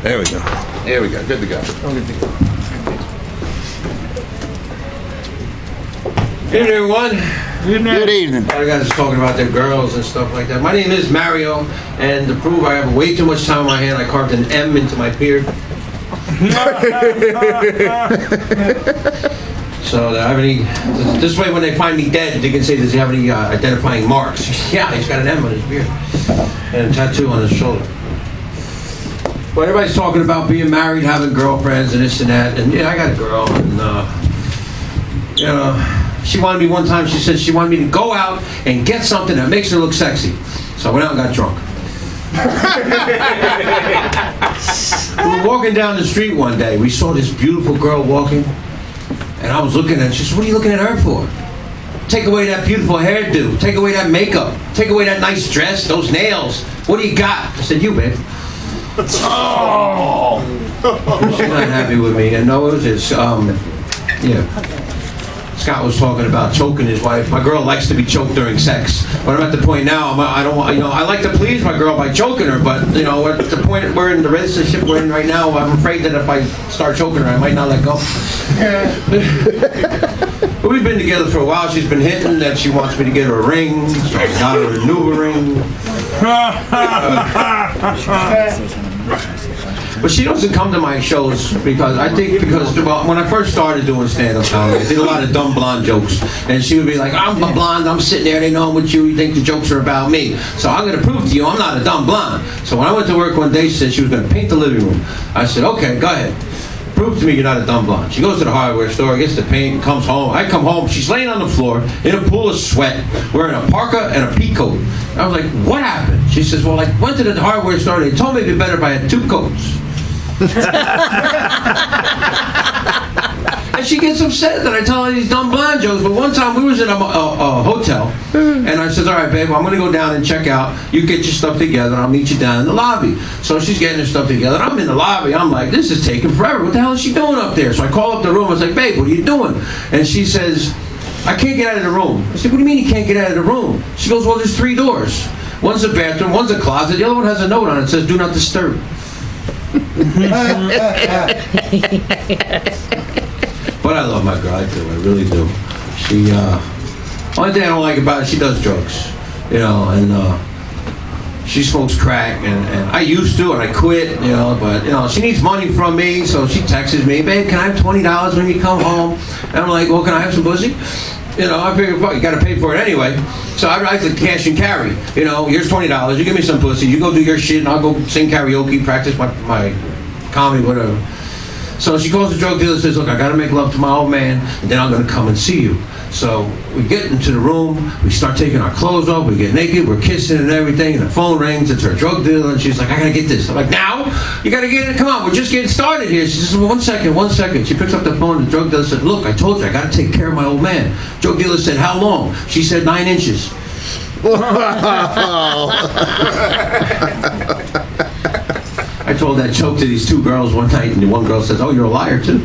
There we go. There we go. Good to go. Good evening, everyone. Good evening. A lot of guys are talking about their girls and stuff like that. My name is Mario, and to prove I have way too much time on my hand, I carved an M into my beard. So that I have any. This way, when they find me dead, they can say, "Does he have any identifying marks?" Yeah, he's got an M on his beard and a tattoo on his shoulder. Well, everybody's talking about being married, having girlfriends, and this and that. And yeah, I got a girl, and you know, she wanted me one time. She said she wanted me to go out and get something that makes her look sexy. So I went out and got drunk. We were walking down the street one day. We saw this beautiful girl walking, and I was looking at her. She said, "What are you looking at her for? Take away that beautiful hairdo. Take away that makeup. Take away that nice dress, those nails. What do you got?" I said, "You, babe." Oh! She's not happy with me. And no, it was this. Yeah. Scott was talking about choking his wife. My girl likes to be choked during sex. But I'm at the point now, I don't want, I like to please my girl by choking her, but, at the point we're in the relationship we're in right now, I'm afraid that if I start choking her, I might not let go. But we've been together for a while. She's been hinting that she wants me to get her a ring. So I got her a new ring. But she doesn't come to my shows because when I first started doing stand-up comedy, I did a lot of dumb blonde jokes, and she would be like, "I'm a blonde, I'm sitting there, they know I'm with you, you think the jokes are about me, so I'm going to prove to you I'm not a dumb blonde." So when I went to work one day, she said she was going to paint the living room. I said, "Okay, go ahead. Prove to me you're not a dumb blonde." She goes to the hardware store, gets the paint, comes home. I come home, she's laying on the floor in a pool of sweat, wearing a parka and a pea coat. I was like, "What happened?" She says, "Well, I went to the hardware store, they told me it'd be better if I had 2 coats." And she gets upset that I tell her these dumb blonde jokes. But one time we was in a hotel, and I said, "All right, babe, I'm going to go down and check out. You get your stuff together, and I'll meet you down in the lobby." So she's getting her stuff together. I'm in the lobby. I'm like, "This is taking forever. What the hell is she doing up there?" So I call up the room. I was like, "Babe, what are you doing?" And she says, "I can't get out of the room." I said, "What do you mean you can't get out of the room?" She goes, "Well, there's 3 doors. One's a bathroom, one's a closet. The other one has a note on it that says, 'Do not disturb.'" But I love my girl, I do, I really do. She, only thing I don't like about it, she does drugs, and she smokes crack, and I used to, and I quit, but, she needs money from me, so she texts me, "Babe, can I have $20 when you come home?" And I'm like, "Well, can I have some pussy?" I figure, fuck, you gotta pay for it anyway. So I like to cash and carry. Here's $20, you give me some pussy, you go do your shit, and I'll go sing karaoke, practice my comedy, whatever. So she calls the drug dealer and says, "Look, I gotta make love to my old man, and then I'm gonna come and see you." So we get into the room, we start taking our clothes off, we get naked, we're kissing and everything, and the phone rings, it's her drug dealer, and she's like, "I gotta get this." I'm like, "Now? You gotta get it, come on, we're just getting started here." She says, "Well, one second. She picks up the phone, the drug dealer said, "Look, I told you, I gotta take care of my old man." Drug dealer said, "How long?" She said, 9 inches. I told that joke to these 2 girls one night, and the one girl says, "Oh, you're a liar, too."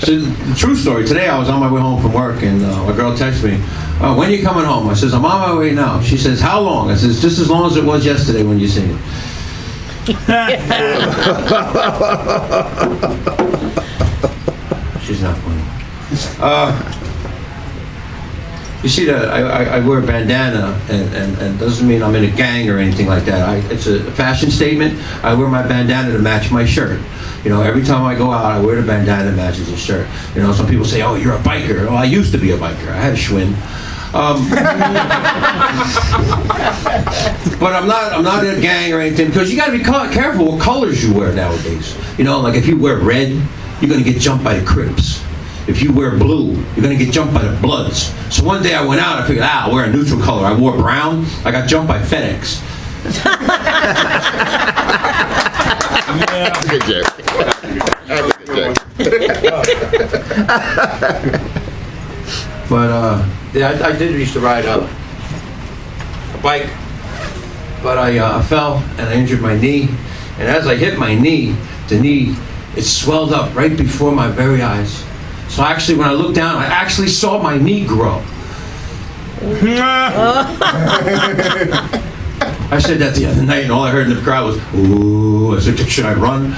So, true story. Today I was on my way home from work, and my girl texted me, "When are you coming home?" I says, "I'm on my way now." She says, "How long?" I says, "Just as long as it was yesterday when you seen it." She's not funny. You see that I wear a bandana, and doesn't mean I'm in a gang or anything like that. It's a fashion statement. I wear my bandana to match my shirt. Every time I go out, I wear the bandana that matches the shirt. Some people say, "Oh, you're a biker." Well, I used to be a biker. I had a Schwinn. But I'm not in a gang or anything, because you got to be careful what colors you wear nowadays. Like if you wear red, you're going to get jumped by the Crips. If you wear blue, you're going to get jumped by the Bloods. So one day I went out, I figured, I'll wear a neutral color. I wore brown, I got jumped by FedEx. Good joke. But, I did used to ride a bike, but I fell and I injured my knee. And as I hit my knee, it swelled up right before my very eyes. So actually, when I looked down, I actually saw my knee grow. I said that the other night, and all I heard in the crowd was, "Ooh!" I said, "Should I run?"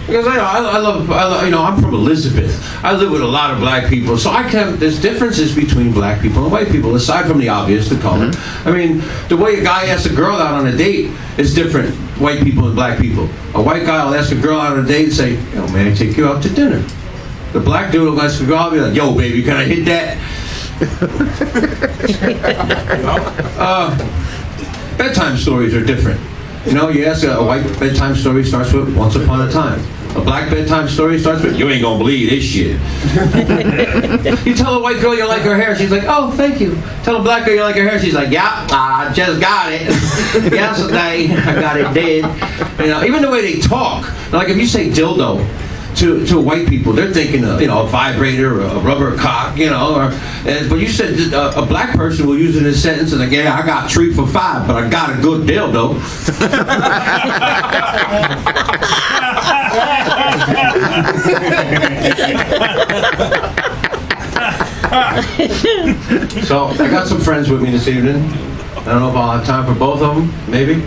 Because I love, I'm from Elizabeth. I live with a lot of black people, so there's differences between black people and white people, aside from the obvious, the color. I mean, the way a guy asks a girl out on a date is different, white people and black people. A white guy will ask a girl out on a date and say, "Yo, may I take you out to dinner?" The black dude will ask a girl, I'll be like, "Yo, baby, can I hit that?" Bedtime stories are different. You ask a white bedtime story starts with "Once upon a time." A black bedtime story starts with "You ain't gonna believe this shit." You tell a white girl you like her hair, she's like, "Oh, thank you." Tell a black girl you like her hair, she's like, "Yeah, I just got it. Yesterday, I got it dead." Even the way they talk. Like if you say dildo to white people, they're thinking a vibrator, or a rubber cock, but you said a black person will use it in a sentence and like, "Yeah, I got 3 for $5, but I got a good dildo." So I got some friends with me this evening. I don't know if I'll have time for both of them, maybe.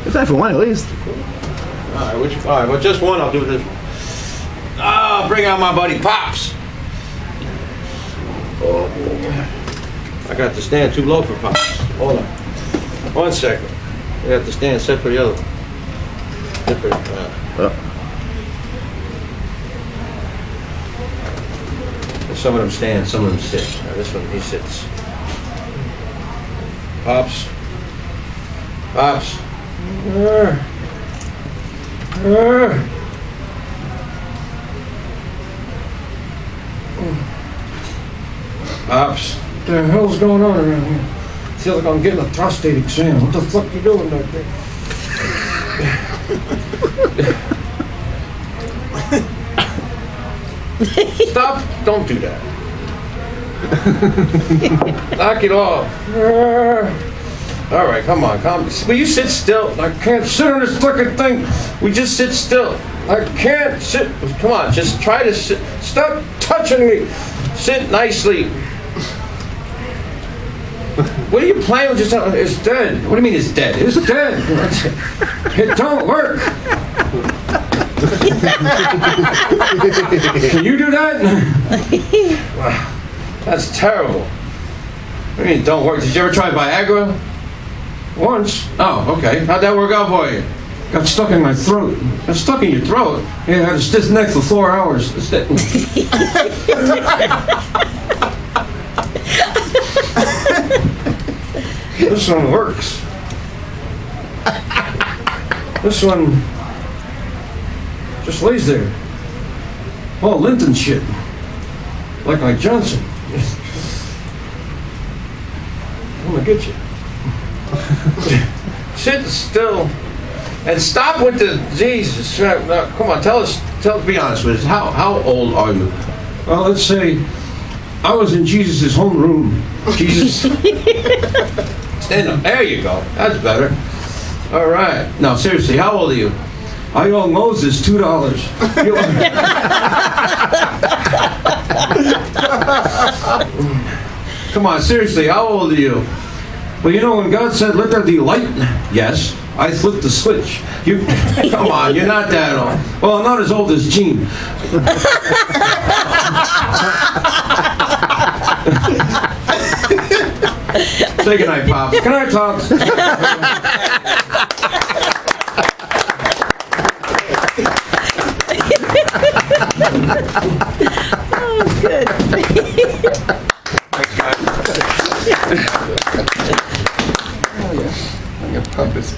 It's time for one at least. All right, well, just one, I'll do this one. Bring out my buddy Pops. I got the stand too low for Pops. Hold on. 1 second. I got the stand set for the other one. Some of them stand, some of them sit. This one, he sits. Pops. Pops. Pops. What the hell's going on around here? I feel like I'm getting a prostate exam. What the fuck you doing back there? Stop! Don't do that. Knock it off. All right, come on, calm. Will you sit still? I can't sit on this fucking thing. We just sit still. I can't sit. Come on, just try to sit. Stop touching me. Sit nicely. What are you playing with? It's dead. What do you mean it's dead? It's dead. It don't work. Can you do that? Wow, that's terrible. What do you mean it don't work? Did you ever try Viagra? Once. Oh, okay. How'd that work out for you? Got stuck in my throat. Got stuck in your throat? Yeah, I had a stiff neck for 4 hours. This one works. This one just lays there. Paul Linton shit. Like Mike Johnson. I'm gonna get you. Sit still and stop with the Jesus. No, come on, be honest with us. How old are you? Well, let's say I was in Jesus' homeroom. Jesus. Stand up. There you go. That's better. All right. No, seriously, how old are you? I owe Moses $2. Come on, seriously, how old are you? Well, when God said, "Let there be light," Yes. I flipped the switch. Come on, you're not that old. Well, I'm not as old as Gene. Say goodnight, Pops. Good night, Pops. That was good. Oh, yeah. I'm going to pump this.